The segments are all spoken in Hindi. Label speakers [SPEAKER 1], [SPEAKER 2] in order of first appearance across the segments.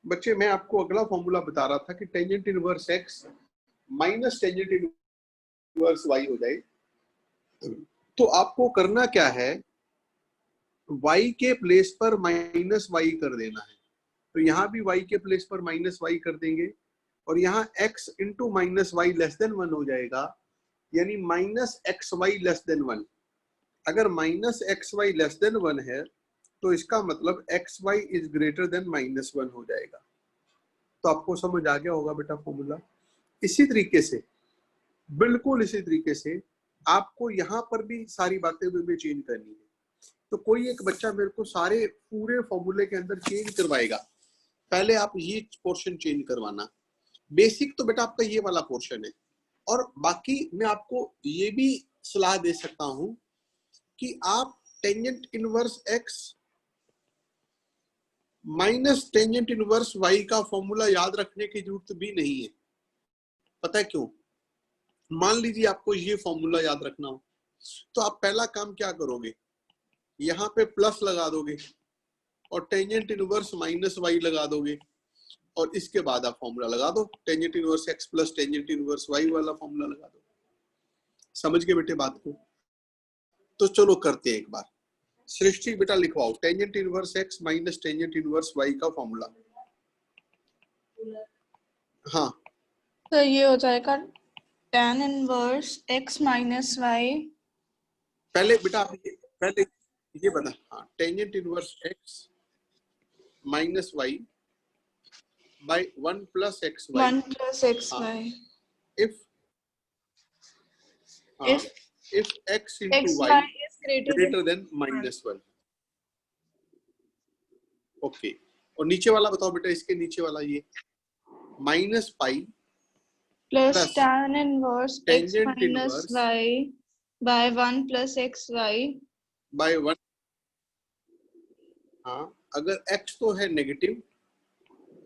[SPEAKER 1] बच्चे मैं आपको अगला फॉर्मूला बता रहा था कि tangent inverse x minus tangent inverse y हो जाए। तो आपको करना क्या है, y के प्लेस पर माइनस वाई कर देना है। तो यहाँ भी y के प्लेस पर माइनस वाई कर देंगे और यहाँ x into minus y less than 1 हो जाएगा, यानी minus x y less than 1। अगर minus x y less than 1 है तो इसका मतलब x y is greater than minus 1 हो जाएगा। तो आपको समझ आ गया होगा बेटा फॉर्मूला। इसी तरीके से, बिल्कुल इसी तरीके से आपको यहाँ पर भी सारी बातें भी चेंज करनी है। तो कोई एक बच्चा मेरे को सारे पूरे फॉर्मूले के अंदर चेंज करवाएगा, पहले आप ये पोर्शन चेंज करवाना। बेसिक तो बेटा आपका ये वाला पोर्शन है, और बाकी मैं आपको ये भी सलाह दे सकता हूं कि आप tangent inverse x minus tangent inverse y का फॉर्मूला याद रखने की जरूरत भी नहीं है। पता है क्यों? मान लीजिए आपको ये फॉर्मूला याद रखना हो, तो आप पहला काम क्या करोगे, यहाँ पे प्लस लगा दोगे और टेंजेंट इनवर्स माइनस वाई लगा दोगे, और इसके बाद आप फॉर्मूला लगा दो, tangent inverse x plus tangent inverse y वाला फॉर्मूला लगा दो। समझ गए बेटे बात को? तो चलो करते हैं एक बार। सृष्टि बेटा लिखवाओ tangent inverse x minus tangent inverse y का फॉर्मूला। हाँ
[SPEAKER 2] तो ये हो जाएगा tan inverse x minus y.
[SPEAKER 1] पहले बेटा आप पहले ये बता, हाँ tangent inverse x minus y by 1 plus xy
[SPEAKER 2] 1 plus xy
[SPEAKER 1] if x into
[SPEAKER 2] xy
[SPEAKER 1] y
[SPEAKER 2] is greater
[SPEAKER 1] greater than minus 1। Okay, और नीचे वाला बताओ बेटा, इसके नीचे वाला ये minus pi
[SPEAKER 2] plus tan inverse x
[SPEAKER 1] tangent
[SPEAKER 2] minus
[SPEAKER 1] inverse
[SPEAKER 2] y by 1 plus xy
[SPEAKER 1] by 1। हाँ, अगर x तो है नेगेटिव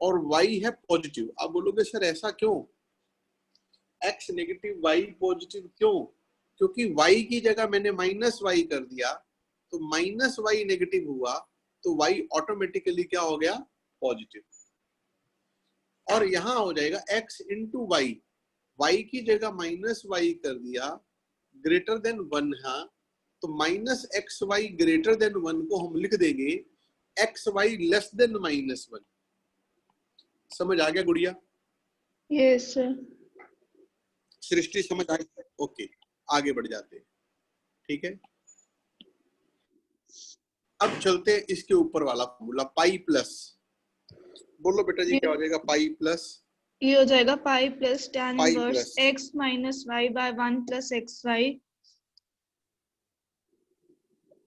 [SPEAKER 1] और y है पॉजिटिव। आप बोलोगे सर ऐसा क्यों, x नेगेटिव y पॉजिटिव क्यों? क्योंकि y की जगह मैंने माइनस वाई कर दिया, तो माइनस वाई नेगेटिव हुआ तो y ऑटोमेटिकली क्या हो गया, पॉजिटिव। और यहां हो जाएगा x इंटू वाई, वाई की जगह माइनस वाई कर दिया, ग्रेटर देन 1 है, तो minus x y greater than 1 को हम लिख देंगे x y less than minus 1। समझ आ गया गुड़िया?
[SPEAKER 2] Yes sir.
[SPEAKER 1] सृष्टि समझ आ गई? ओके, आगे बढ़ जाते हैं। ठीक है, अब चलते हैं इसके ऊपर वाला फॉर्मूला पाई प्लस। बोलो बेटा जी क्या हो जाएगा, पाई प्लस,
[SPEAKER 2] ये हो जाएगा pi plus tan
[SPEAKER 1] pi
[SPEAKER 2] inverse
[SPEAKER 1] plus
[SPEAKER 2] x minus y by 1 plus xy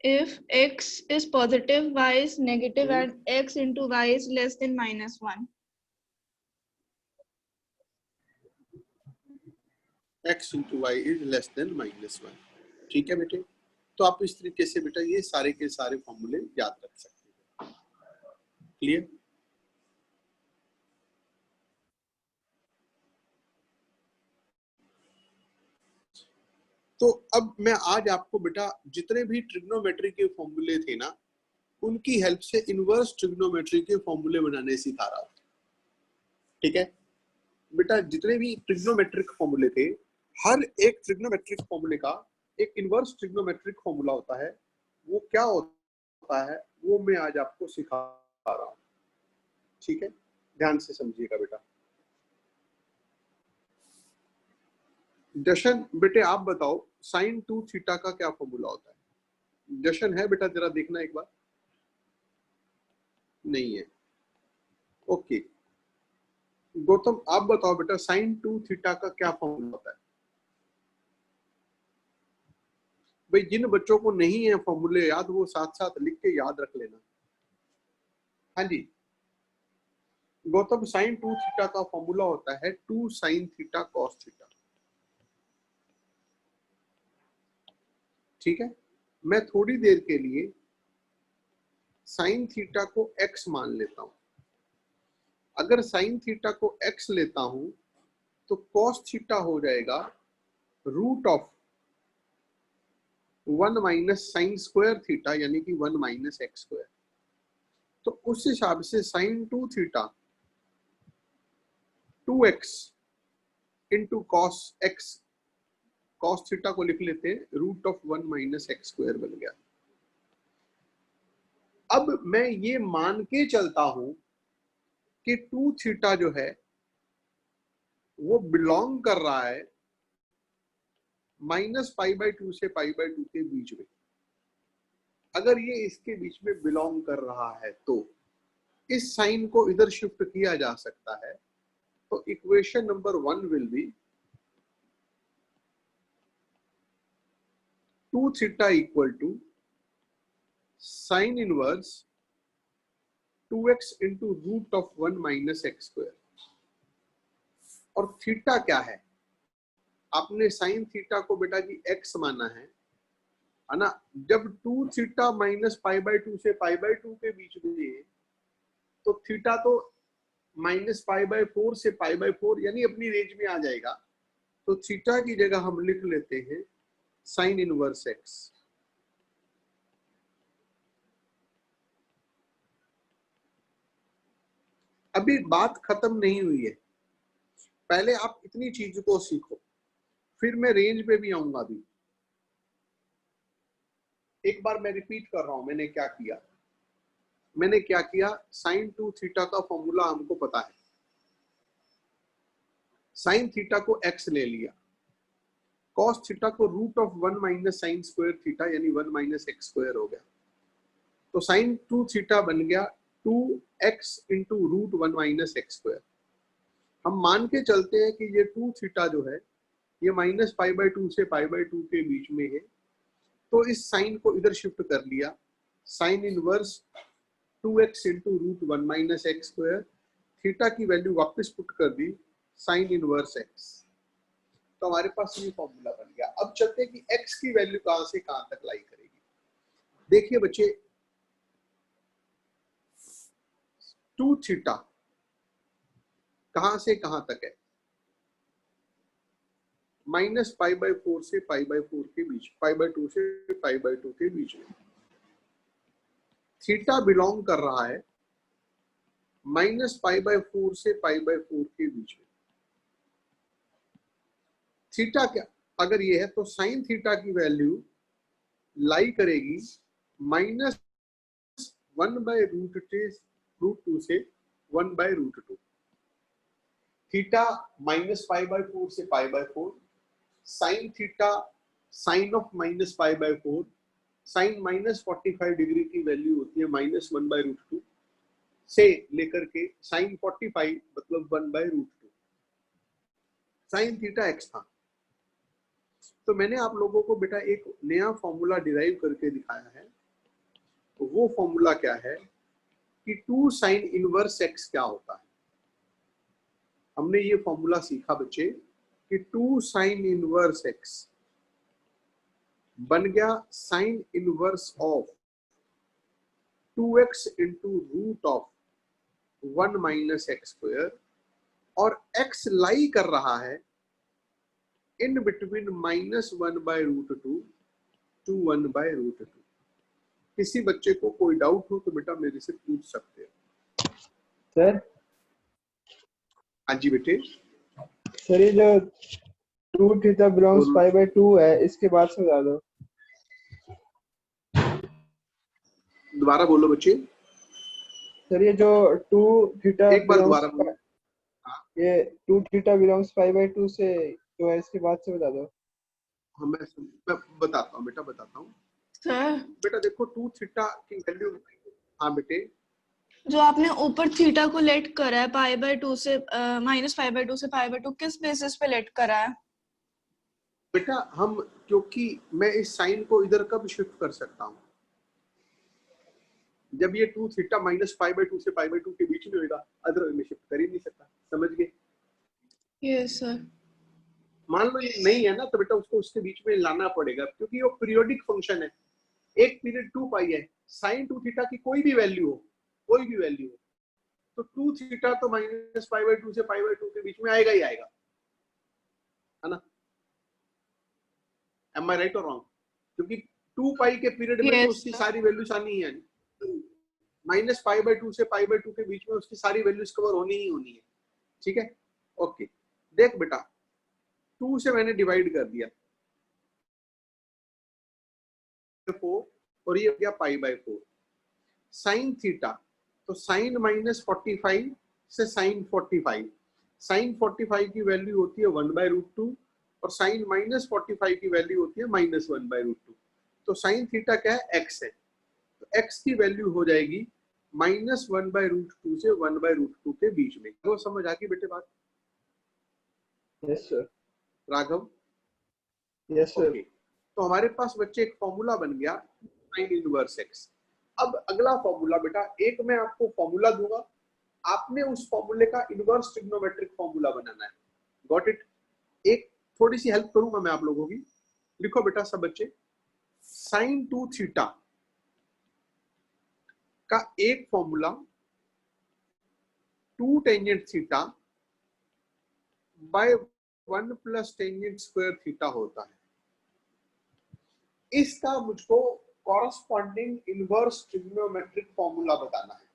[SPEAKER 2] if x is positive, y is negative and x into y is less than minus 1.
[SPEAKER 1] x into y is less than minus 1। ठीक है बेटे, तो आप इस तरीके से बेटा ये सारे के सारे फॉर्मूले याद रख सकते हैं। क्लियर? तो अब मैं आज आपको बेटा जितने भी ट्रिग्नोमेट्री के फॉर्मूले थे ना, उनकी हेल्प से इनवर्स ट्रिग्नोमेट्री के फॉर्मूले बनाने सिखा रहा हूं। ठीक है बेटा, जितने भी ट्रिग्नोमेट्रिक फॉर्मूले थे, हर एक ट्रिग्नोमेट्रिक फॉर्मूले का एक इनवर्स ट्रिग्नोमेट्रिक फॉर्मूला होता है। वो क्या होता है वो मैं आज आपको सिखा रहा हूं। ठीक है, ध्यान से समझिएगा बेटा। जशन बेटे आप बताओ साइन 2 थीटा का क्या फॉर्मूला होता है? जशन है बेटा, जरा देखना एक बार। नहीं है, ओके। गौतम आप बताओ बेटा साइन 2 थीटा का क्या फॉर्मूला होता है? भाई जिन बच्चों को नहीं है फॉर्मूले याद, वो साथ साथ लिख के याद रख लेना। हाँ जी गौतम, साइन 2 थीटा का फॉर्मूला होता है 2 साइन थीटा कॉस थीटा। ठीक है, मैं थोड़ी देर के लिए साइन थीटा को x मान लेता हूं। अगर साइन थीटा को x लेता हूं तो कॉस थीटा हो जाएगा root of 1 minus sine square theta, यानी कि 1 माइनस एक्स स्क्वायर। तो उस हिसाब से sine 2 theta 2x into cos x, cos theta को लिख लेते हैं root of 1 minus x square बन गया। अब मैं ये मान के चलता हूं कि 2 थीटा जो है वो बिलोंग कर रहा है -π/2 से π/2 के बीच में। अगर ये इसके बीच में बिलोंग कर रहा है तो इस साइन को इधर शिफ्ट किया जा सकता है। तो equation number 1 will be 2 theta equal to sine inverse 2x into root of 1 minus x square. और थीटा क्या है? आपने साइन थीटा को बेटा जी x माना है ना। जब 2 थीटा माइनस π/2 से π/2 के बीच में है तो थीटा तो -π/4 से π/4 यानी अपनी रेंज में आ जाएगा। तो थीटा की जगह हम लिख लेते हैं साइन इनवर्स x। अभी बात खत्म नहीं हुई है, पहले आप इतनी चीज को सीखो, फिर मैं रेंज पे भी आऊंगा। अभी एक बार मैं रिपीट कर रहा हूं मैंने क्या किया। साइन 2 थीटा का फॉर्मूला हमको पता है। साइन थीटा को x ले लिया, कॉस थीटा को root of 1 minus sine square theta यानी 1 माइनस एक्स स्क्वायर हो गया। तो साइन 2 थीटा बन गया 2x into root 1 minus x square. हम मान के चलते हैं कि ये 2 थीटा जो है ये -π/2 से π/2 के बीच में है। तो इस साइन को इधर शिफ्ट कर लिया, sine inverse 2x into root 1 minus x square. Theta की वैल्यू वापस पुट कर दी साइन इनवर्स x। तो हमारे पास ये फॉर्मूला बन गया। अब चलते हैं कि x की वैल्यू कहां से कहां तक लाई करेगी। देखिए बच्चे 2 थीटा कहां से कहां तक है? -π/4 से π/4 के बीच, π/2 से π/2 के बीच में। थीटा बिलोंग कर रहा है -π/4 से π/4 के बीच में। थीटा क्या अगर ये है तो साइन थीटा की वैल्यू लाई करेगी -1/√2 से 1/√2। थीटा -π/4 से π/4, sine theta sine of -π/4, sine -45 degree की वैल्यू होती है -1/√2 से लेकर के साइन 45 मतलब 1/√2। साइन थीटा x था। तो मैंने आप लोगों को बेटा एक नया फॉर्मूला डिराइव करके दिखाया है। तो वो फॉर्मूला क्या है कि 2 साइन इनवर्स x क्या होता है। हमने ये फॉर्मूला सीखा बच्चे कि 2 साइन इनवर्स x बन गया sine inverse of 2x into root of 1 minus x square. और x लाई कर रहा है इन बिटवीन -1/√2 टू 1/√2। किसी बच्चे को कोई डाउट हो तो बेटा मेरे से पूछ सकते हो।
[SPEAKER 3] सर
[SPEAKER 1] हाँ जी बेटे।
[SPEAKER 3] सर ये जो 2 थीटा बिलोंग्स π/2 है इसके बाद से बता दो।
[SPEAKER 1] दोबारा बोलो बच्चे।
[SPEAKER 3] सर ये जो 2 थीटा
[SPEAKER 1] एक बार दोबारा बोलो।
[SPEAKER 3] ये 2 थीटा बिलोंग्स π/2 से जो है इसके बाद से बता दो।
[SPEAKER 1] हाँ मैं बताता हूँ बेटा, बताता हूँ
[SPEAKER 2] सर
[SPEAKER 1] बेटा। देखो 2 थीटा की वैल्यू, हाँ बेटे,
[SPEAKER 2] जो आपने ऊपर थीटा को लेट करा है π/2 से -π/2 से π/2 किस बेसिस पे लेट करा है?
[SPEAKER 1] बेटा हम क्योंकि मैं इस साइन को इधर कब शिफ्ट कर सकता हूँ जब ये 2 थीटा -π/2 से π/2 के बीच में होगा, अदर में शिफ्ट कर ही नहीं सकता। समझ गए?
[SPEAKER 2] Yes sir.
[SPEAKER 1] मान लो ये नहीं है ना तो बेटा उसको उसके बीच में लाना पड़ेगा क्योंकि वो पीरियोडिक फंक्शन है। एक पीरियड 2π है, साइन 2 थीटा की कोई भी वैल्यू हो, कोई भी वैल्यू हो, तो 2 थीटा तो -π/2 से π/2 के बीच में आएगा ही आएगा, है ना? एम आई राइट और रॉन्ग? क्योंकि 2π के पीरियड में तो उसकी सारी वैल्यूज आनी है, -π/2 से π/2 के बीच में उसकी सारी वैल्यूज कवर होनी ही होनी है। ठीक है? ओके, देख बेटा 2 से मैंने डिवाइड कर दिया 4 और ये हो गया π/4 साइन थीटा। तो साइन -45 से साइन 45, साइन 45 की वैल्यू होती है 1/√2 और साइन -45 की वैल्यू होती है -1/√2। तो साइन थीटा क्या है, x है, तो x की वैल्यू हो जाएगी -1/√2 से 1/√2 के बीच में। तो समझ आ गई बेटे बात?
[SPEAKER 3] Yes sir.
[SPEAKER 1] Raghav?
[SPEAKER 3] Yes sir.
[SPEAKER 1] Okay, तो हमारे पास बच्चे एक फॉर्मूला बन गया साइन इनवर्स x। अब अगला फॉर्मूला बेटा, एक मैं आपको फॉर्मूला दूंगा, आपने उस फॉर्मूले का इनवर्स ट्रिग्नोमेट्रिक फॉर्मूला बनाना है। Got it? एक थोड़ी सी हेल्प करूंगा मैं आप लोगों की। लिखो बेटा सब बच्चे, साइन 2 थीटा का एक formula 2 tangent theta by 1 plus tangent square theta होता है। इसका मुझको कॉरस्पॉन्डिंग इनवर्स ट्रिग्नोमेट्रिक फॉर्मूला बताना है।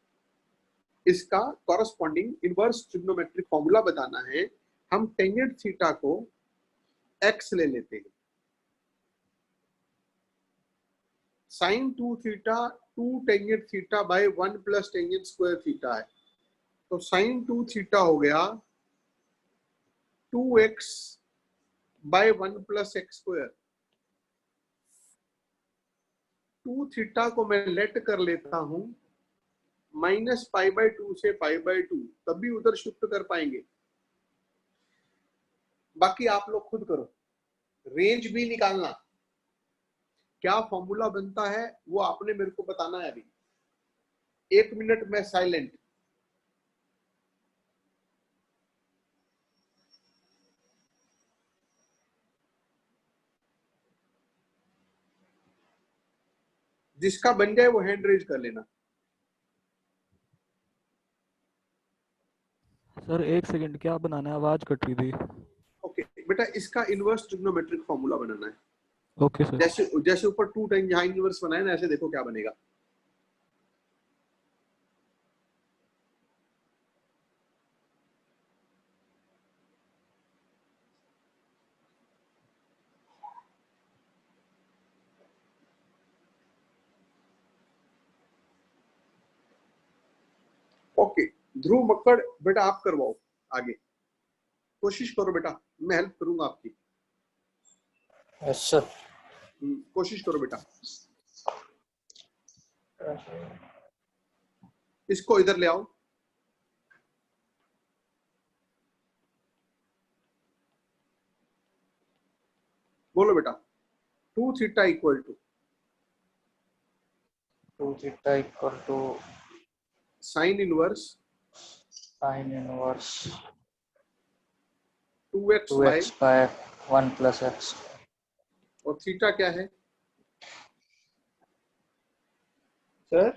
[SPEAKER 1] इसका कॉरस्पॉन्डिंग इनवर्स ट्रिग्नोमेट्रिक फॉर्मूला बताना है। हम टेंजेंट थीटा को x ले लेते हैं। Sine 2 theta 2 tangent theta by 1 plus tangent square theta है। तो साइन 2 थीटा हो गया 2x by 1 plus x square. 2 theta को मैं लेट कर लेता हूं -π/2 से π/2, तभी उधर शिफ्ट कर पाएंगे। बाकी आप लोग खुद करो, रेंज भी निकालना। क्या फॉर्मूला बनता है वो आपने मेरे को बताना है। अभी 1 मिनट में साइलेंट। जिसका बन जाए वो हैंड रेज कर लेना।
[SPEAKER 4] सर 1 सेकंड, क्या बनाना है? आवाज कट रही थी।
[SPEAKER 1] ओके बेटा, इसका इनवर्स ट्रिग्नोमेट्रिक फॉर्मूला बनाना है।
[SPEAKER 4] Okay sir.
[SPEAKER 1] जैसे ऊपर 2 टाइम यहाँ इनवर्स बनाए ना, ऐसे देखो क्या बनेगा। ओके, ध्रुव मक्कड़ बेटा आप करवाओ आगे, कोशिश करो बेटा, मैं हेल्प करूंगा आपकी।
[SPEAKER 5] Yes sir.
[SPEAKER 1] कोशिश करो बेटा। इसको इधर ले आओ। बोलो बेटा, 2 theta equal to
[SPEAKER 5] 2 theta equal to
[SPEAKER 1] sine inverse
[SPEAKER 5] sine inverse
[SPEAKER 1] 2x
[SPEAKER 5] 2x by 1 plus x.
[SPEAKER 1] और थीटा क्या है?
[SPEAKER 3] सर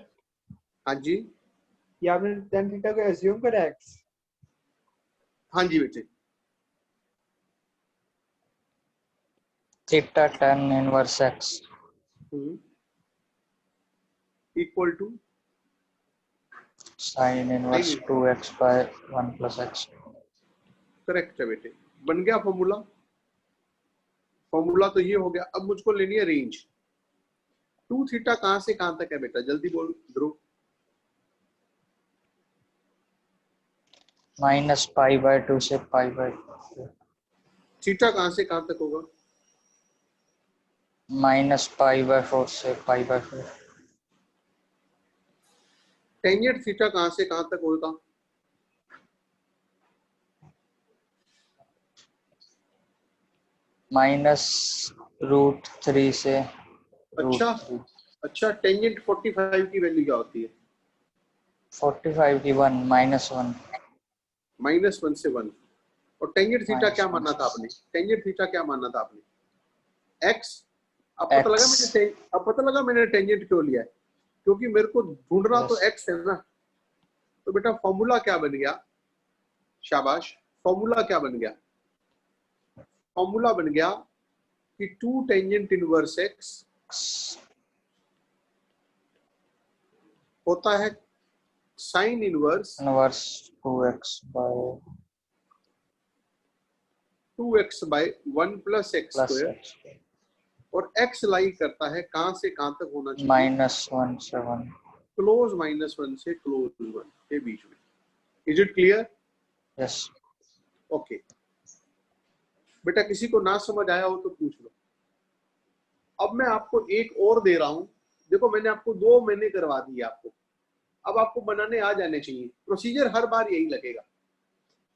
[SPEAKER 1] हाँ जी,
[SPEAKER 3] ये आपने tan थीटा को एज्यूम करा x।
[SPEAKER 1] हाँ जी बेटे।
[SPEAKER 5] Theta tan inverse x
[SPEAKER 1] equal to
[SPEAKER 5] sine inverse 2x by 1 plus x.
[SPEAKER 1] Correct है बेटे, बन गया फॉर्मूला। फॉर्मूला तो ये हो गया। अब मुझको लेनी है रेंज। 2 थीटा कहां से कहां तक है बेटा, जल्दी बोल ध्रुव।
[SPEAKER 5] -π/2 से π/2।
[SPEAKER 1] थीटा कहां से कहां तक होगा?
[SPEAKER 5] -π/4 से π/4।
[SPEAKER 1] टेंजेंट थीटा कहां से कहां तक होगा?
[SPEAKER 5] -√3 से
[SPEAKER 1] अच्छा
[SPEAKER 5] √3।
[SPEAKER 1] अच्छा, टेंजेंट 45 की वैल्यू क्या होती है?
[SPEAKER 5] 45 की 1 -1
[SPEAKER 1] -1 से 1। और टेंजेंट थीटा क्या
[SPEAKER 5] -1
[SPEAKER 1] माना था आपने? टेंजेंट थीटा क्या माना था आपने? x। अब पता लगा मैंने, अब पता लगा मैंने टेंजेंट क्यों लिया है, क्योंकि मेरे को ढूंढना तो x है ना। तो बेटा फॉर्मूला क्या बन गया? शाबाश, फॉर्मूला क्या बन गया? फॉर्मूला बन गया कि 2 टेंजेंट इनवर्स x होता है sine inverse
[SPEAKER 5] 2x by
[SPEAKER 1] 2x by 1 plus x
[SPEAKER 5] plus
[SPEAKER 1] square,
[SPEAKER 5] x
[SPEAKER 1] और x लाई करता है कहां से कहां तक होना चाहिए,
[SPEAKER 5] -1 से 1।
[SPEAKER 1] क्लोज -1 से क्लोज 1 के बीच में। Is it clear?
[SPEAKER 5] Yes
[SPEAKER 1] okay बेटा, किसी को ना समझ आया हो तो पूछ लो। अब मैं आपको एक और दे रहा हूं, देखो मैंने आपको 2 महीने करवा दिए आपको, अब आपको बनाने आ जाने चाहिए, प्रोसीजर हर बार यही लगेगा।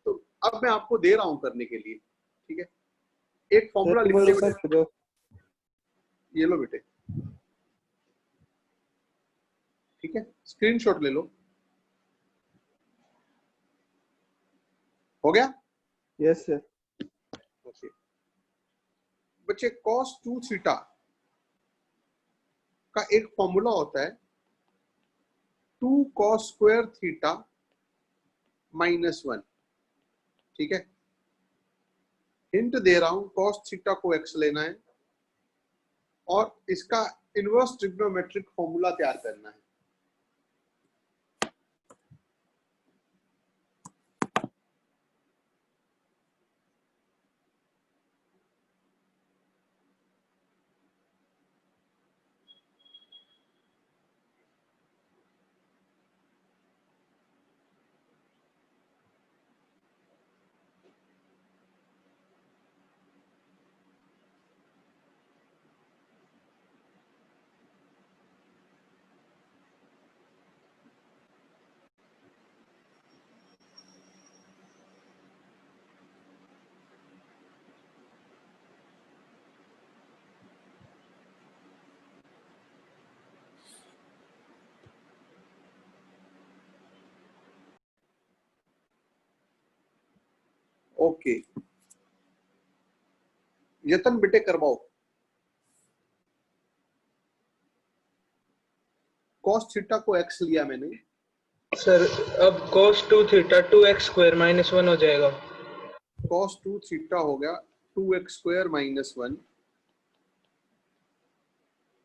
[SPEAKER 1] तो अब मैं आपको दे रहा हूं करने के लिए, ठीक है? एक फॉर्मूला
[SPEAKER 3] सर
[SPEAKER 1] लिख
[SPEAKER 3] बोलो
[SPEAKER 1] ले
[SPEAKER 3] सर
[SPEAKER 1] बेटे,
[SPEAKER 3] जो
[SPEAKER 1] ये लो बेटे, ठीक है? स्क्रीनशॉट ले लो, हो गया?
[SPEAKER 3] यस सर
[SPEAKER 1] ओके बच्चे, cos 2 थीटा का एक फॉर्मूला होता है 2 cos स्क्वायर थीटा -1, ठीक है? हिंट दे रहा हूं, cos थीटा को x लेना है और इसका इनवर्स ट्रिग्नोमेट्रिक फॉर्मूला तैयार करना है। ओके यतन बेटे करवाओ। cos थीटा को x लिया मैंने,
[SPEAKER 6] सर अब cos 2 थीटा 2x स्क्वायर -1 हो जाएगा।
[SPEAKER 1] cos 2 थीटा हो गया 2x स्क्वायर -1।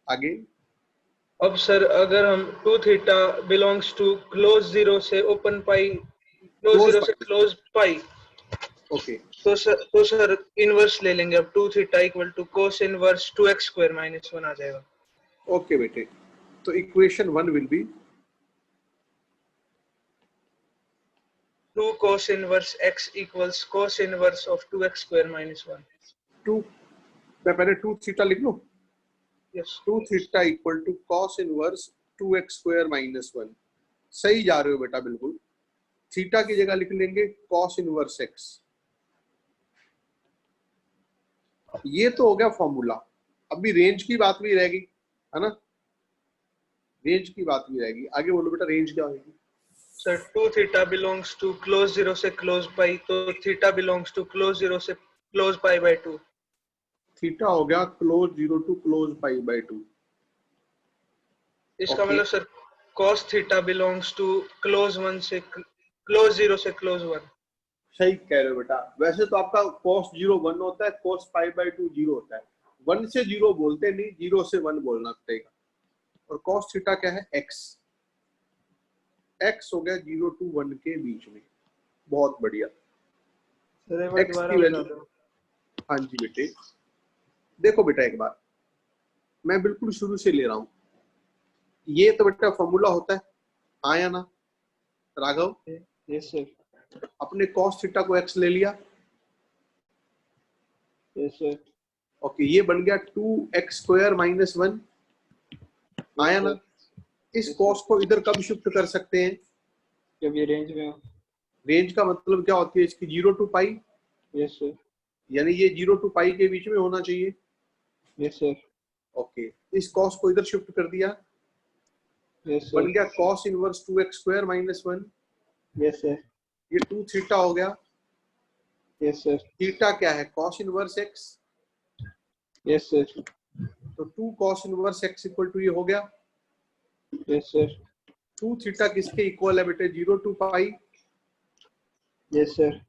[SPEAKER 1] आगे
[SPEAKER 6] अब सर अगर हम 2 थीटा बिलोंग्स टू क्लोज 0 से ओपन पाई, क्लोज
[SPEAKER 1] Close
[SPEAKER 6] 0 से
[SPEAKER 1] पाई।
[SPEAKER 6] क्लोज पाई,
[SPEAKER 1] ओके
[SPEAKER 6] तो सर इनवर्स ले लेंगे। अब 2 theta equal to cos inverse 2x square -1 आ जाएगा।
[SPEAKER 1] ओके बेटे, तो equation 1 will be
[SPEAKER 6] 2 cos inverse x equals cos inverse of 2x square -1।
[SPEAKER 1] 2, मैं पहले 2 थीटा लिख लूं।
[SPEAKER 6] Yes
[SPEAKER 1] 2 theta equal to cos inverse 2x square -1। सही जा रहे हो बेटा, बिल्कुल। थीटा की जगह लिख लेंगे cos इनवर्स x। ये तो हो गया फॉर्मूला। अभी रेंज की बात भी रहेगी, है ना? रेंज की बात भी रहेगी। आगे बोलो बेटा, रेंज क्या होगी?
[SPEAKER 6] Sir 2 theta belongs to close 0 से क्लोज पाई, तो थीटा बिलोंग्स टू क्लोज 0 से क्लोज पाई बाय 2।
[SPEAKER 1] थीटा हो गया close 0 to close pi by 2।
[SPEAKER 6] इसका
[SPEAKER 1] ओके
[SPEAKER 6] मतलब sir cos theta belongs to close 1 से क्लोज 0 से क्लोज 1।
[SPEAKER 1] सही कह रहे हो बेटा। वैसे तो आपका cos 0 1 होता है, cos पाई बाय 2 0 होता है। 1 से 0 बोलते नहीं, 0 से 1 बोलना पड़ेगा। और cos थीटा क्या है? x। x हो गया 0 टू 1 के बीच में। बहुत बढ़िया।
[SPEAKER 3] सर एक बार
[SPEAKER 1] x
[SPEAKER 3] दोबारा
[SPEAKER 1] की
[SPEAKER 3] बता
[SPEAKER 1] वैल्यू,
[SPEAKER 3] दो।
[SPEAKER 1] हाँ जी बेटे, देखो बेटा एक बार, मैं बिल्कुल शुरू से ले रहा हूं। ये तो बेटा फॉर्मूला होता है, हाँ या ना राघव?
[SPEAKER 3] यस सर
[SPEAKER 1] अपने cos थीटा को x ले लिया,
[SPEAKER 3] यस सर
[SPEAKER 1] ओके, ये बन गया 2x स्क्वायर -1, आया ना? इस
[SPEAKER 3] Yes,
[SPEAKER 1] cos को इधर कब शिफ्ट कर सकते हैं?
[SPEAKER 3] जब ये रेंज में हो।
[SPEAKER 1] रेंज का मतलब क्या होती है इसकी? 0 टू पाई,
[SPEAKER 3] यस सर
[SPEAKER 1] यानी ये 0 टू पाई के बीच में होना चाहिए।
[SPEAKER 3] यस सर
[SPEAKER 1] ओके, इस cos को इधर शिफ्ट कर दिया,
[SPEAKER 3] यस
[SPEAKER 1] बन
[SPEAKER 3] सर
[SPEAKER 1] गया cos inverse 2x square -1।
[SPEAKER 3] Yes sir
[SPEAKER 1] ये 2 थीटा हो गया।
[SPEAKER 3] यस सर
[SPEAKER 1] थीटा क्या है? cos inverse x।
[SPEAKER 3] Yes sir
[SPEAKER 1] तो 2 cos inverse x equal to ये हो गया।
[SPEAKER 3] यस सर
[SPEAKER 1] 2 थीटा किसके इक्वल है बेटे? 0 टू पाई।
[SPEAKER 3] यस सर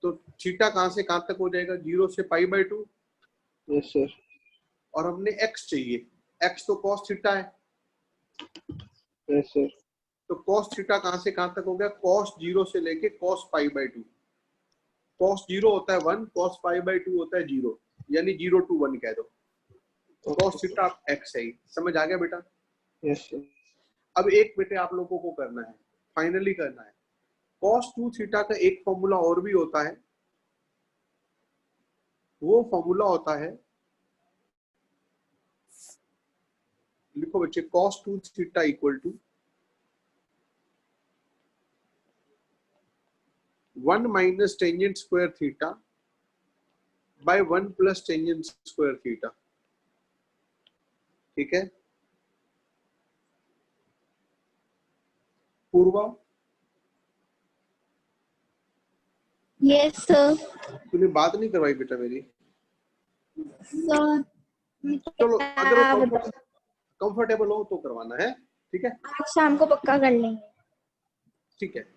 [SPEAKER 1] तो थीटा कहां से कहां तक हो जाएगा? 0 से पाई बाय 2।
[SPEAKER 3] यस सर
[SPEAKER 1] और हमने x चाहिए, x तो cos थीटा है।
[SPEAKER 3] यस सर
[SPEAKER 1] तो cos थीटा कहां से कहां तक हो गया? cos 0 से लेके cos पाई बाय 2। cos 0 होता है 1, cos पाई बाई 2 होता है 0, यानी 0 to 1 कह दो। cos थीटा x है, समझ आ गया बेटा?
[SPEAKER 3] यस।
[SPEAKER 1] अब एक बेटे आप लोगों को करना है, फाइनली करना है। cos 2 थीटा का एक फॉर्मूला और भी होता है, वो फॉर्मूला होता है, लिखो बच्चे, cos 2 theta equal to 1 minus tangent square theta by 1 plus tangent square theta. ठीक है पूर्वा?
[SPEAKER 7] Yes sir.
[SPEAKER 1] तूने बात नहीं करवाई बेटा मेरी।
[SPEAKER 7] सर
[SPEAKER 1] चलो अगर कंफर्टेबल हो तो करवाना है, ठीक है?
[SPEAKER 7] आज शाम को पक्का कर लेंगे।
[SPEAKER 1] ठीक है,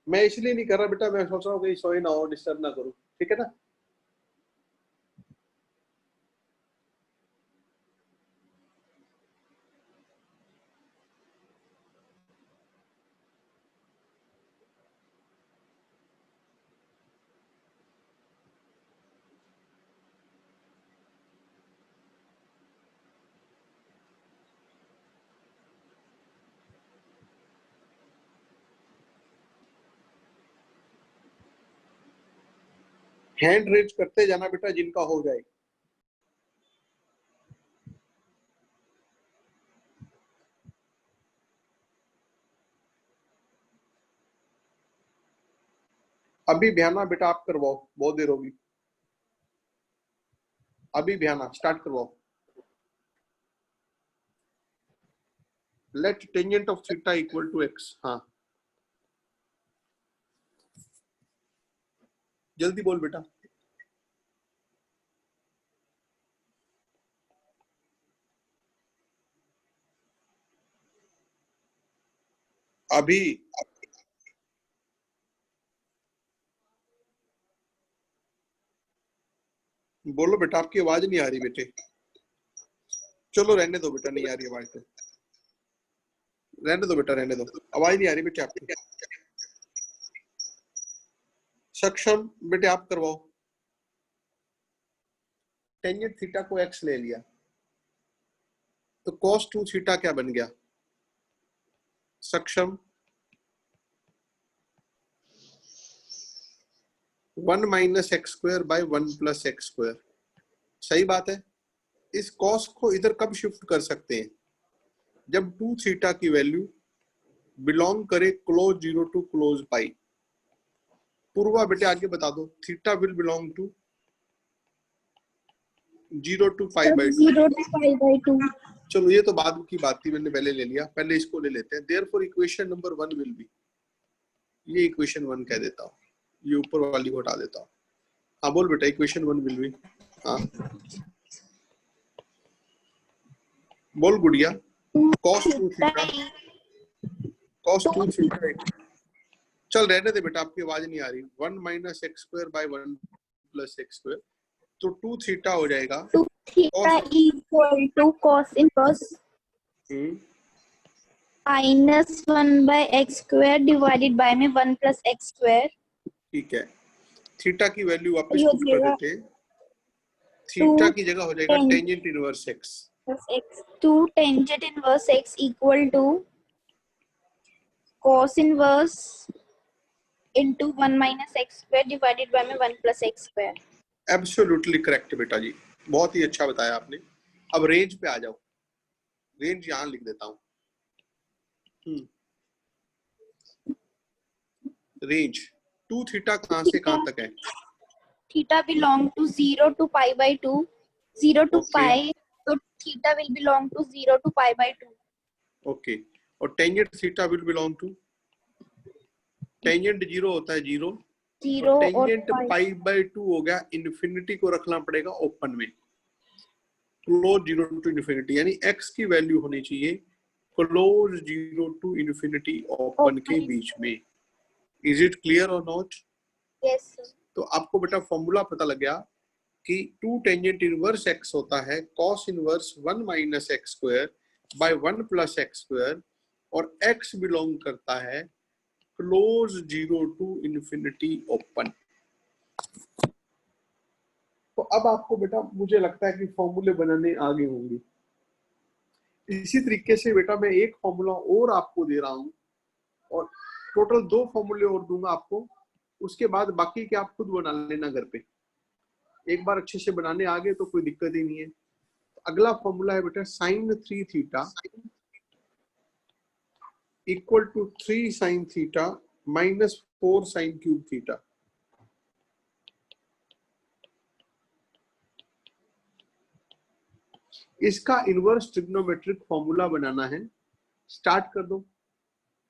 [SPEAKER 1] मैं इसलिए नहीं कर रहा बेटा, मैं सोच रहा हूँ कहीं सोए ना हो, डिस्टर्ब ना करूँ, ठीक है ना? हैंड रेज करते जाना बेटा जिनका हो जाए। अभी भ्याना बेटा आप करवाओ, बहुत देर होगी। अभी भ्याना स्टार्ट करवाओ। Let tangent of theta equal to x। हाँ जल्दी बोल बेटा। अभी बोलो बेटा, आपकी आवाज नहीं आ रही बेटे। चलो रहने दो बेटा, नहीं आ रही आवाज तो रहने दो बेटा, रहने दो, आवाज नहीं आ रही बेटे आपकी। सक्षम बेटे आप करवाओ। टेंजेंट थीटा को x ले लिया तो cos 2 थीटा क्या बन गया? सक्षम 1 minus x square by 1 plus x square. सही बात है। इस cos को इधर कब शिफ्ट कर सकते हैं? जब 2 थीटा की वैल्यू बिलोंग करे close 0 to close pi. Purva बेटे आगे बता दो। Theta will belong to 0 to pi by 2।
[SPEAKER 7] 0 to pi by 2।
[SPEAKER 1] चलो ये तो बाद की बात थी, मैंने पहले ले लिया, पहले इसको ले लेते हैं। Therefore equation number 1 will B, ये इक्वेशन 1 कह देता हूँ, ये ऊपर वाली को हटा देता हूँ। हाँ बोल बेटा, इक्वेशन 1 विल बी। हाँ बोल गुड़िया। cos 2 theta, cos 2 theta. चल रहने दे बेटा, आपकी आवाज नहीं आ रही। 1 minus x square by 1 plus x square, तो 2 थीटा हो जाएगा।
[SPEAKER 7] 2 theta equal to cos inverse minus 1 by x square divided by में 1 plus x square।
[SPEAKER 1] ठीक है, थीटा की वैल्यू वापस
[SPEAKER 7] ये
[SPEAKER 1] पुट कर
[SPEAKER 7] देगा
[SPEAKER 1] देते हैं। थीटा की जगह हो जाएगा tangent inverse x।
[SPEAKER 7] plus x 2 tangent inverse x equal to cos inverse into 1 minus x square divided by में 1 plus x square।
[SPEAKER 1] Absolutely correct बेटा जी, बहुत ही अच्छा बताया आपने। अब रेंज पे आ जाओ, रेंज यहां लिख देता हूं। रेंज 2 थीटा कहां से कहां तक है?
[SPEAKER 7] Theta belong to 0 to pi by 2। 0 to
[SPEAKER 1] Okay.
[SPEAKER 7] pi, तो theta will belong to 0 to pi by 2।
[SPEAKER 1] Okay, और tangent theta will belong to, tangent 0 होता है 0,
[SPEAKER 7] 0 और
[SPEAKER 1] टेंजेंट
[SPEAKER 7] pi।
[SPEAKER 1] पाई बाय 2 हो गया। इन्फिनिटी को रखना पड़ेगा ओपन में, क्लोज 0 टू इन्फिनिटी, यानी x की वैल्यू होनी चाहिए क्लोज 0 टू इन्फिनिटी ओपन के बीच में। इज इट क्लियर और नॉट?
[SPEAKER 7] Yes sir.
[SPEAKER 1] तो आपको बेटा फॉर्मूला पता लग गया कि 2 टेंजेंट इनवर्स x होता है cos inverse 1 minus x square by 1 plus x square, और x बिलोंग करता है क्लोज 0 टू इन्फिनिटी ओपन। तो अब आपको बेटा मुझे लगता है कि फॉर्मूले बनाने आगे होंगे। इसी तरीके से बेटा मैं एक फॉर्मूला और आपको दे रहा हूं और टोटल 2 फॉर्मूले और दूंगा आपको, उसके बाद बाकी के आप खुद बना लेना घर पे। एक बार अच्छे से बनाने आ गए तो कोई दिक्कत ही नहीं है। अगला फॉर्मूला है बेटा sin 3 theta equal to 3 sin theta minus 4 sin cube theta. इसका इनवर्स ट्रिग्नोमेट्रिक फॉर्मूला बनाना है। स्टार्ट कर दो,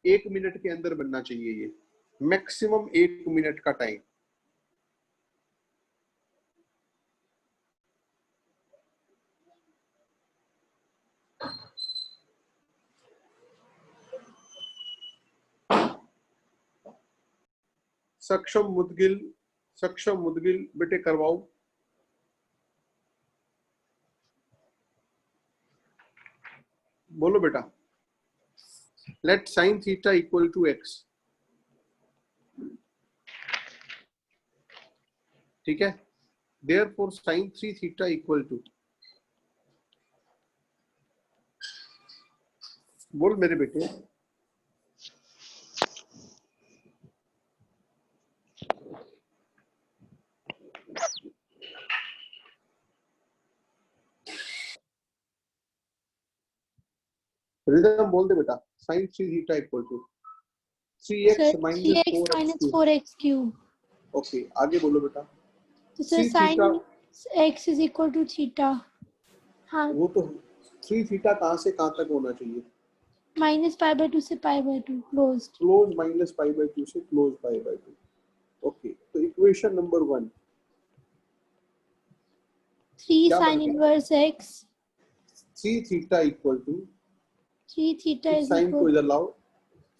[SPEAKER 1] 1 मिनट के अंदर बनना चाहिए, ये मैक्सिमम 1 मिनट का टाइम। सक्षम मुदगिल बेटे करवाओ। बोलो बेटा। Let sin theta equal to x। ठीक है, therefore sin 3 theta equal to, बोल मेरे बेटे। रिदम बोल दे बेटा। sin 3 theta equal to 3x minus
[SPEAKER 8] 4x cube.
[SPEAKER 1] Okay, आगे बोलो बेटा।
[SPEAKER 8] तो sir sin x is equal to theta. हाँ,
[SPEAKER 1] वो तो 3 थीटा कहाँ से कहाँ तक होना चाहिए?
[SPEAKER 8] माइनस π/2 से π/2 क्लोज्ड।
[SPEAKER 1] क्लोज माइनस π/2 से क्लोज π/2। ओके, तो इक्वेशन नंबर 1
[SPEAKER 8] 3
[SPEAKER 1] क्या
[SPEAKER 8] sin
[SPEAKER 1] बन गया?
[SPEAKER 8] Inverse x
[SPEAKER 1] 3 theta equal to
[SPEAKER 8] 3 theta is
[SPEAKER 1] sine को
[SPEAKER 8] इक्वल
[SPEAKER 1] इधर लाओ,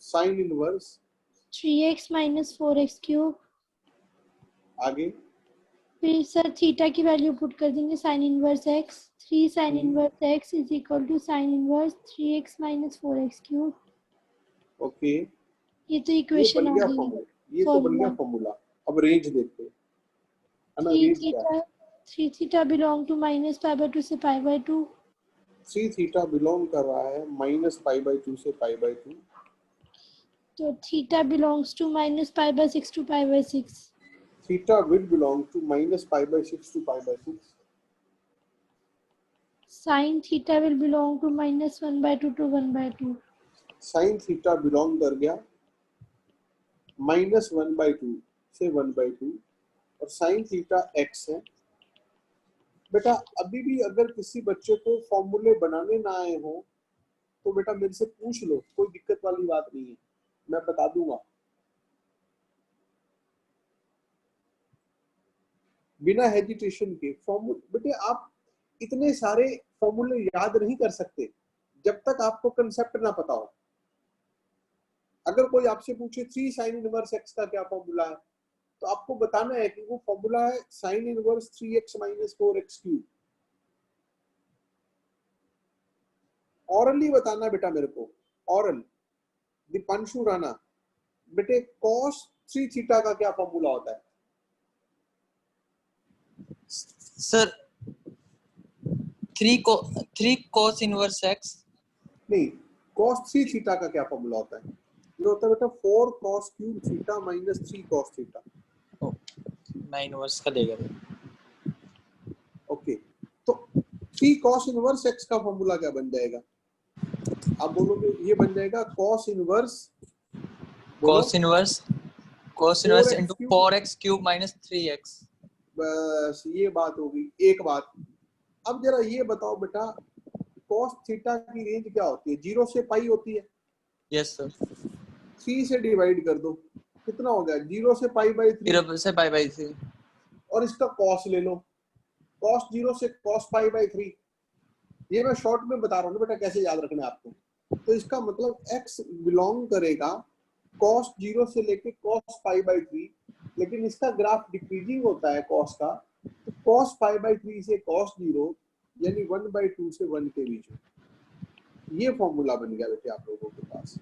[SPEAKER 1] sine inverse
[SPEAKER 8] 3x minus 4x cube.
[SPEAKER 1] आगे
[SPEAKER 8] फिर सर थीटा की वैल्यू पुट कर देंगे sin inverse x। 3 sin inverse x is equal to sin inverse 3x minus 4x cube.
[SPEAKER 1] Okay,
[SPEAKER 8] ये तो
[SPEAKER 1] ये
[SPEAKER 8] इक्वेशन
[SPEAKER 1] बन
[SPEAKER 8] आ
[SPEAKER 1] गया
[SPEAKER 8] गई।
[SPEAKER 1] फॉर्मूला, ये तो बन गया फॉर्मूला। अब रेंज देखते हैं, है ना? रेंज क्या है?
[SPEAKER 8] 3 थीटा बिलोंग टू माइनस π/2 से π/2।
[SPEAKER 1] 3 थीटा बिलोंग कर रहा है माइनस π/2 से π/2।
[SPEAKER 8] तो theta belongs to minus π/6 to π/6।
[SPEAKER 1] Theta will belong to minus π/6 to π/6।
[SPEAKER 8] sin theta will belong to minus 1/2 to 1/2।
[SPEAKER 1] साइन थीटा बिलोंग कर गया माइनस 1/2 से 1/2 और साइन थीटा x है। बेटा अभी भी अगर किसी बच्चे को फॉर्मूले बनाने ना आए हो तो बेटा मेरे से पूछ लो, कोई दिक्कत वाली बात नहीं है, मैं बता दूंगा बिना हेजिटेशन के। फॉर्मूले बेटे आप इतने सारे फॉर्मूले याद नहीं कर सकते जब तक आपको कंसेप्ट ना पता हो। अगर कोई आपसे पूछे 3 साइन इनवर्स x का क्या फॉर्मूला है, तो आपको बताना है कि वो फॉर्मूला है sine inverse 3x minus 4x cube. Hourly बताना बेटा मेरे को, ऑरल। दीपांशु राणा बेटे cos 3 थीटा का क्या फॉर्मूला होता है?
[SPEAKER 5] Sir 3 cos inverse x।
[SPEAKER 1] नहीं, cos 3 थीटा का क्या फॉर्मूला होता है? ये होता है बेटा 4 cos cube theta minus 3 cos theta.
[SPEAKER 5] मैं इनवर्स का देगा।
[SPEAKER 1] ओके, तो 3 cos इनवर्स x का फॉर्मूला क्या बन जाएगा? आप बोलोगे ये बन जाएगा cos inverse
[SPEAKER 5] into 4x cube minus 3x।
[SPEAKER 1] बस ये बात होगी। एक बात, अब जरा ये बताओ बेटा cos थीटा की रेंज क्या होती है? 0 से पाई होती है।
[SPEAKER 5] Yes sir.
[SPEAKER 1] 3 से डिवाइड कर दो, कितना हो गया? 0 से π/3
[SPEAKER 5] 0 से π/3
[SPEAKER 1] और इसका cos ले लो, cos 0 से cos π/3। ये मैं शॉर्ट में बता रहा हूँ बेटा कैसे याद रखना है आपको। तो इसका मतलब x बिलोंग करेगा cos 0 से लेके cos π/3, लेकिन इसका ग्राफ डिक्रीजिंग होता है cos का, तो cos π/3 से cos 0 यानी 1/2 से 1 के बीच में। ये फॉर्मूला बन गया बेटे आप लोगों के पास।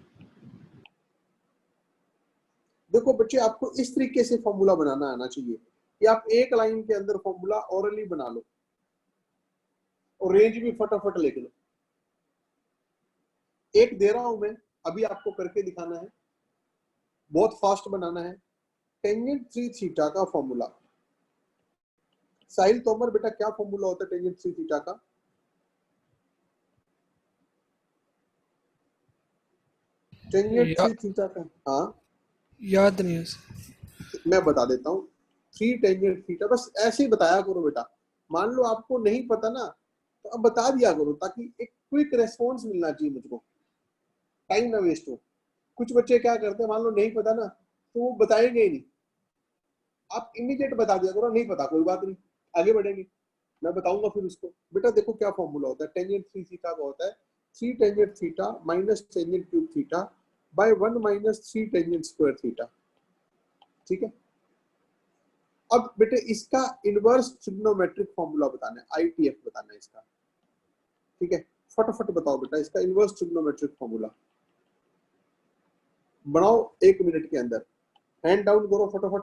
[SPEAKER 1] देखो बच्चे, आपको इस तरीके से फॉर्मूला बनाना आना चाहिए कि आप एक लाइन के अंदर फॉर्मूला ओरली बना लो और रेंज भी फटाफट लिख लो। एक दे रहा हूं मैं, अभी आपको करके दिखाना है, बहुत फास्ट बनाना है। टेंजेंट 3 थीटा का फॉर्मूला। साहिल तोमर, बेटा क्या फॉर्मूला होता है टेंजेंट 3 थीटा का? टेंजेंट 3 थीटा का, हाँ
[SPEAKER 9] याद नहीं है।
[SPEAKER 1] मैं बता देता हूँ। 3 टेंजेंट थीटा, बस ऐसे ही बताया करो बेटा। मान लो आपको नहीं पता ना, तो अब बता दिया करो ताकि एक क्विक रेस्पॉन्स मिलना चाहिए मुझको, टाइम ना वेस्ट हो। कुछ बच्चे क्या करते हैं, मान लो नहीं पता ना तो वो बताएंगे ही नहीं, आप इमीडिएट बता दिया करो नहीं पता, कोई बात नहीं, आगे बढ़ेंगे, मैं बताऊंगा फिर उसको। बेटा देखो क्या फॉर्मूला होता है टेंजेंट 3 थीटा का, होता है 3 tangent theta minus tangent cube theta by 1 minus 3 tangent square theta. ठीक है, अब बेटे इसका इनवर्स ट्रिग्नोमेट्रिक फॉर्मूला बताना है, आईटीएफ बताना है इसका। ठीक है, फटाफट बताओ बेटा इसका इनवर्स ट्रिग्नोमेट्रिक फॉर्मूला बनाओ 1 मिनट के अंदर। हैंड डाउन करो फटाफट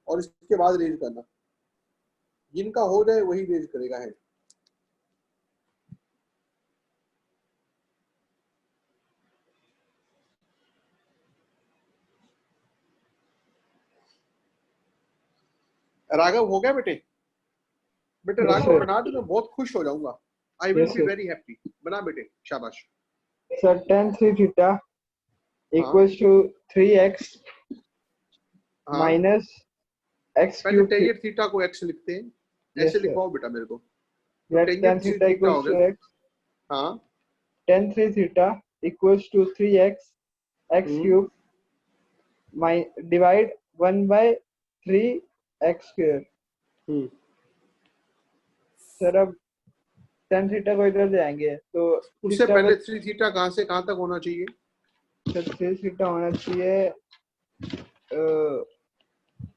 [SPEAKER 1] और इसके बाद रेज करना, जिनका हो जाए वही रेज करेगा हैंड। राघव हो गया बेटे? बेटे
[SPEAKER 3] Yes,
[SPEAKER 1] राघव
[SPEAKER 3] sir.
[SPEAKER 1] बना दो, मैं बहुत खुश हो जाऊंगा। I will
[SPEAKER 3] Yes,
[SPEAKER 1] be
[SPEAKER 3] sir.
[SPEAKER 1] Very happy. बना बेटे, शाबाश।
[SPEAKER 3] Sir tan 3 theta equals to 3x
[SPEAKER 1] हाँ,
[SPEAKER 3] माइनस x
[SPEAKER 1] पहले
[SPEAKER 3] क्यूब।
[SPEAKER 1] टेंजेंट थीटा को x लिखते हैं,
[SPEAKER 3] Yes,
[SPEAKER 1] ऐसे
[SPEAKER 3] sir.
[SPEAKER 1] लिखवाओ बेटा मेरे को।
[SPEAKER 3] Let
[SPEAKER 1] tangent
[SPEAKER 3] tan
[SPEAKER 1] 3
[SPEAKER 3] theta
[SPEAKER 1] theta हो
[SPEAKER 3] equals to
[SPEAKER 1] गया।
[SPEAKER 3] x.
[SPEAKER 1] हाँ,
[SPEAKER 3] Tan 3 theta equals to 3x x cube my divide 1 by 3 x square. Sir अब tan theta को इधर ले आएंगे तो
[SPEAKER 1] उससे
[SPEAKER 3] theta
[SPEAKER 1] पहले 3 थीटा कहाँ से कहाँ तक होना चाहिए?
[SPEAKER 3] सर 3 theta होना चाहिए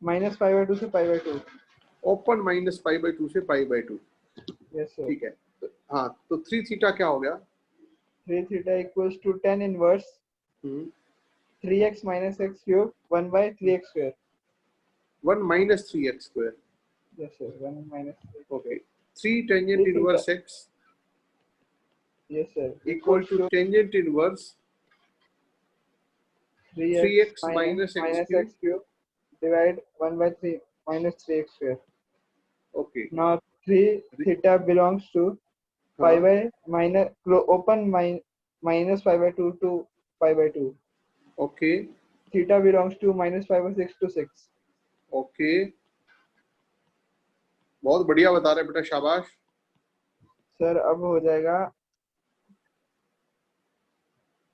[SPEAKER 3] माइनस पाई बाई 2 से पाई by 2।
[SPEAKER 1] Open minus pi by 2 से पाई बाई 2।
[SPEAKER 3] Yes sir.
[SPEAKER 1] ठीक है, हाँ तो 3 थीटा क्या हो गया?
[SPEAKER 3] 3 theta equals to tan inverse 3x minus x cube 1 by 3x square.
[SPEAKER 1] 1 minus 3x square.
[SPEAKER 3] Yes sir, 1 minus 3x
[SPEAKER 1] Okay.
[SPEAKER 3] square.
[SPEAKER 1] 3 tangent
[SPEAKER 3] 3 theta.
[SPEAKER 1] inverse x
[SPEAKER 3] Yes sir.
[SPEAKER 1] equal to tangent inverse 3x minus x cube.
[SPEAKER 3] x cube divide 1 by 3 minus 3x square.
[SPEAKER 1] Okay.
[SPEAKER 3] Now 3 theta belongs to pi by minus open minus pi by 2 to pi by 2.
[SPEAKER 1] Okay.
[SPEAKER 3] Theta belongs to minus pi by 6 to 6.
[SPEAKER 1] Okay. बहुत बढ़िया बता रहे बेटा, शाबाश।
[SPEAKER 3] सर अब हो जाएगा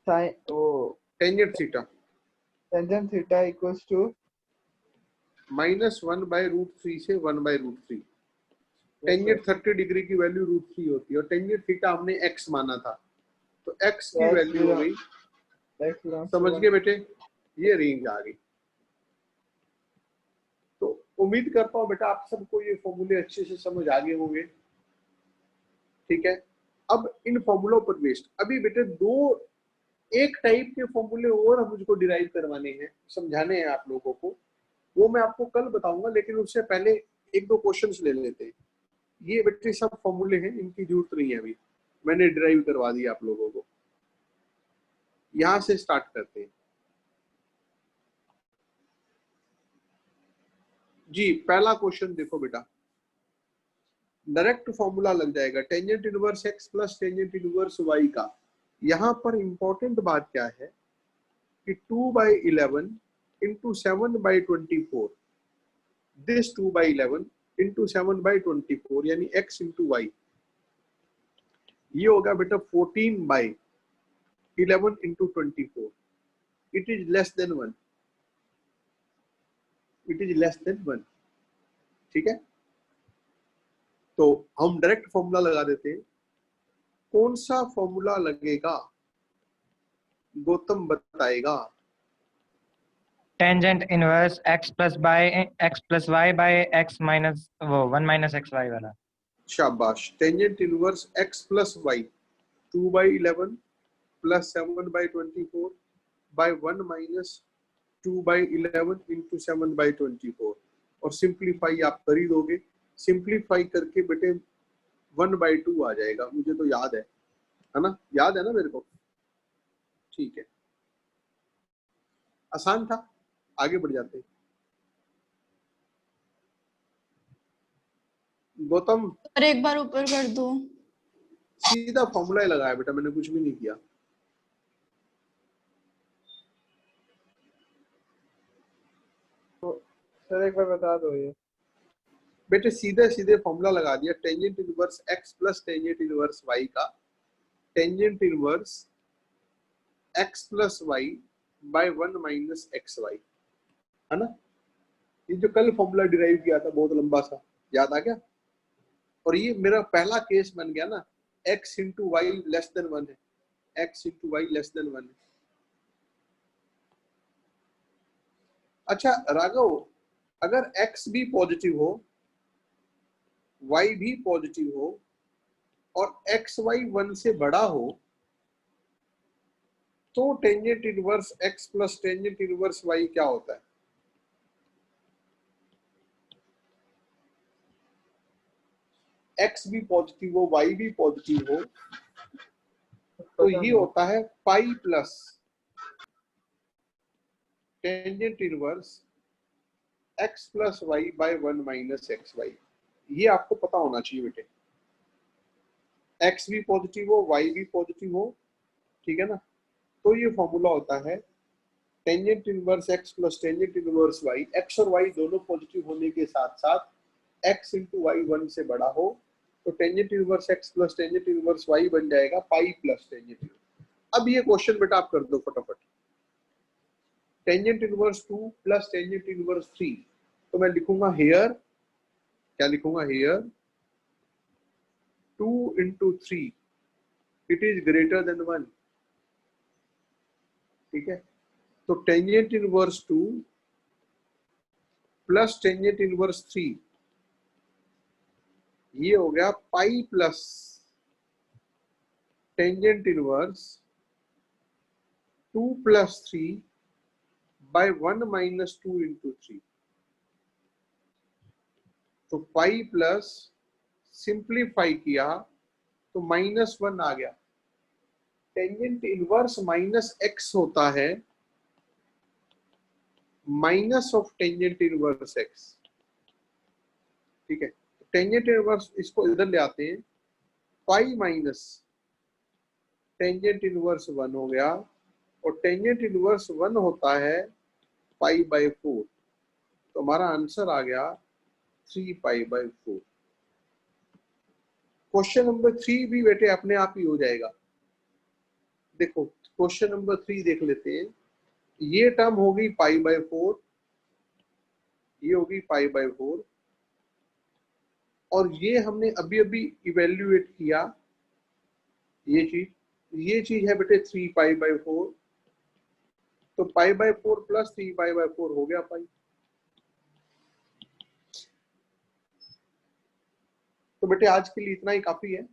[SPEAKER 3] साइन वो
[SPEAKER 1] tangent theta
[SPEAKER 3] tangent theta equals to
[SPEAKER 1] -1 by √3 से 1 बाय √3। टेंजेंट 30 डिग्री की वैल्यू √3 होती है और टेंजेंट थीटा हमने x माना था, तो x की वैल्यू हो गई, समझ गए बेटे, ये रेंज आ गई। तो उम्मीद करता हूँ बेटा आप सबको ये फॉर्मूले अच्छे से समझ आ गए होंगे। ठीक है, अब इन फॉर्मूलों पर बेस्ड अभी बेटे एक टाइप के फॉर्मूले और हम मुझको डिराइव करवाने हैं, समझाने हैं आप लोगों को, वो मैं आपको कल बताऊंगा, लेकिन उससे पहले 1-2 क्वेश्चंस ले लेते हैं। ये बेटे सब फॉर्मूले हैं, इनकी जरूरत नहीं है, अभी मैंने डिराइव करवा दिया आप लोगों को। यहां से स्टार्ट करते हैं जी। पहला क्वेश्चन देखो बेटा, डायरेक्ट फॉर्मूला लग जाएगा tangent inverse x plus tangent inverse y का। यहाँ पर इंपॉर्टेंट बात क्या है कि 2/11 इंटू 7/24, दिस 2/11 इंटू 7/24 यानी x इंटू y, ये होगा बेटा 14/11 into 24। It is less than 1, it is less than 1। ठीक है, तो हम डायरेक्ट फॉर्मूला लगा देते हैं। कौन सा फॉर्मूला लगेगा गौतम बताएगा।
[SPEAKER 5] Tangent inverse x plus y by x minus वो 1 माइनस xy वाला।
[SPEAKER 1] शाबाश, tangent inverse x plus y 2/11 plus 7/24 by 1 minus 2/11 into 7/24 और सिंप्लीफाई आप कर ही दोगे। सिंप्लीफाई करके बेटे 1/2 आ जाएगा, मुझे तो याद है ना, याद है ना मेरे को। ठीक है, आसान था, आगे बढ़ जाते हैं। गौतम
[SPEAKER 2] और एक बार ऊपर कर दो।
[SPEAKER 1] सीधा फॉर्मूला ही लगाया बेटा, मैंने कुछ भी नहीं किया।
[SPEAKER 3] तो सर एक बार बता दो ये।
[SPEAKER 1] बेटे सीधे सीधे फॉर्मूला लगा दिया, tangent inverse x plus tangent inverse y का tangent inverse x plus y by 1 minus x y, है ना। ये जो कल फॉर्मूला डिराइव किया था बहुत लंबा सा, याद आ गया। और ये मेरा पहला केस बन गया ना, x into y less than 1 है, x into y less than 1 है। अच्छा राघव, अगर x भी पॉजिटिव हो, y भी पॉजिटिव हो और एक्स वाई 1 से बड़ा हो, तो tangent inverse x plus tangent inverse y क्या होता है? x भी पॉजिटिव हो, y भी पॉजिटिव हो, तो ये होता है pi plus tangent inverse x plus y by 1 minus x y. ये आपको पता होना चाहिए बेटे, x भी पॉजिटिव हो, y भी पॉजिटिव हो, ठीक है ना। तो ये फॉर्मूला होता है tangent inverse x plus tangent inverse y। x और y दोनों पॉजिटिव होने के साथ साथ x इंटू वाई 1 से बड़ा हो, तो tangent inverse x plus tangent inverse y बन जाएगा पाई प्लस टेंजेंट इनवर्स। अब ये क्वेश्चन बेटा आप कर दो फटाफट। Tangent inverse 2 plus tangent inverse 3, तो मैं लिखूंगा हेयर, क्या लिखूंगा here 2 into 3 it is greater than 1, ठीक है। तो tangent inverse 2 plus tangent inverse 3, ये हो गया pi plus tangent inverse 2 plus 3 by 1 minus 2 into 3। तो पाई प्लस सिंप्लीफाई किया तो -1 आ गया। टेंजेंट इनवर्स माइनस एक्स होता है minus of tangent inverse x, ठीक है। टेंजेंट इनवर्स इसको इधर ले आते हैं, पाई माइनस टेंजेंट इनवर्स 1 हो गया, और टेंजेंट इनवर्स 1 होता है पाई बाय 4, तो हमारा आंसर आ गया 3 पाई बाय 4। क्वेश्चन नंबर 3 भी बेटे अपने आप ही हो जाएगा। देखो क्वेश्चन नंबर 3 देख लेते हैं। ये टर्म होगी पाई बाय 4, ये होगी पाई बाय 4, और ये हमने अभी अभी इवेल्युएट किया, ये चीज है बेटे 3 पाई बाय 4, तो pi by 4 plus 3 pi by 4 हो गया पाई। तो बेटे आज के लिए इतना ही काफी है।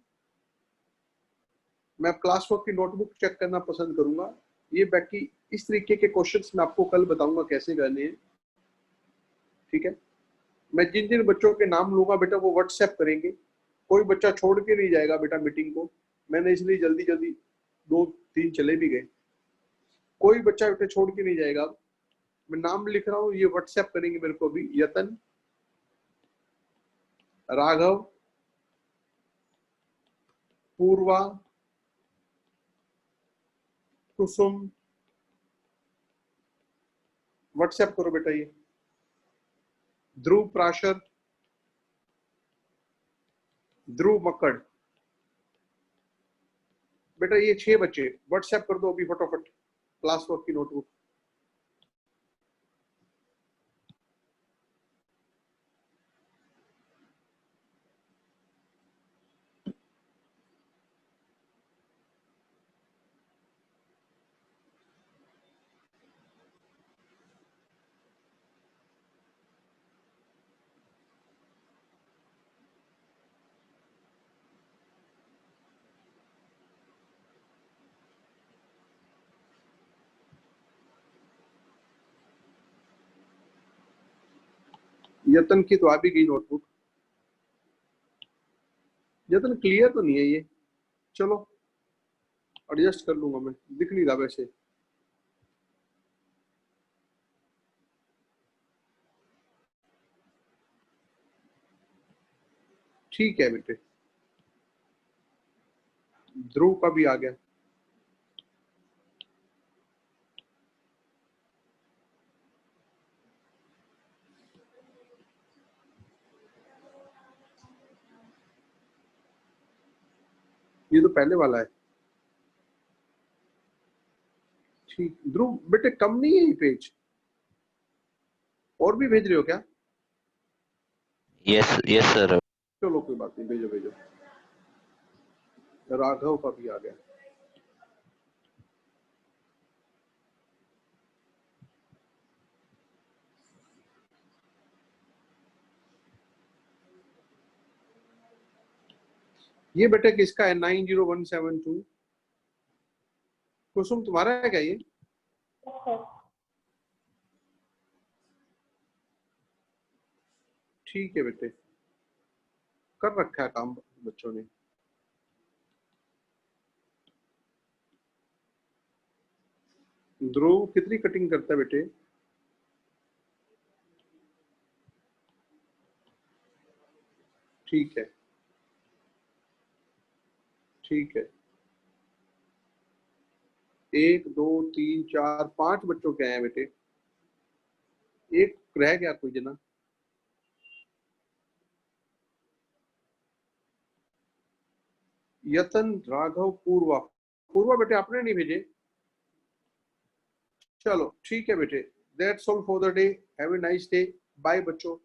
[SPEAKER 1] मैं क्लास वर्क की नोटबुक चेक करना पसंद करूंगा। ये बाकी इस तरीके के क्वेश्चंस मैं आपको कल बताऊंगा कैसे करने हैं, ठीक है। मैं जिन जिन बच्चों के नाम लूंगा बेटा वो व्हाट्सएप करेंगे, कोई बच्चा छोड़ के नहीं जाएगा बेटा मीटिंग को, मैंने इसलिए जल्दी जल्दी 2-3 चले भी गए। कोई बच्चा बेटा छोड़ के नहीं जाएगा। मैं नाम लिख रहा हूँ, ये व्हाट्सएप करेंगे मेरे को अभी। यतन, राघव, पूर्वा, कुसुम, व्हाट्सएप करो बेटा। ये ध्रुव प्राशर, ध्रुव मक्कड़, बेटा ये 6 बच्चे व्हाट्सएप कर दो अभी फटाफट क्लास वर्क की नोटबुक। यतन की तो आ भी गई नोटबुक। यतन क्लियर तो नहीं है ये, चलो एडजस्ट कर लूंगा मैं, दिख नहीं रहा वैसे। ठीक है बेटे, ध्रुव का भी आ गया। ये तो पहले वाला है। ठीक, ध्रुव बेटे कम नहीं है ये पेज, और भी भेज रहे हो क्या?
[SPEAKER 10] Yes yes sir.
[SPEAKER 1] चलो कोई बात नहीं, भेजो भेजो। राघव का भी आ गया। ये बेटे किसका है? 90172। कुसुम तुम्हारा है क्या ये? ठीक है बेटे, कर रखा है काम बच्चों ने। ध्रुव कितनी कटिंग करता है बेटे? ठीक है ठीक है। 1 2 3 4 5 बच्चों के हैं बेटे, एक रह गया कोई जना। यतन, राघव, पूर्वा। पूर्वा बेटे आपने नहीं भेजे? चलो ठीक है बेटे, that's all for the day. Have a nice day, bye बच्चों।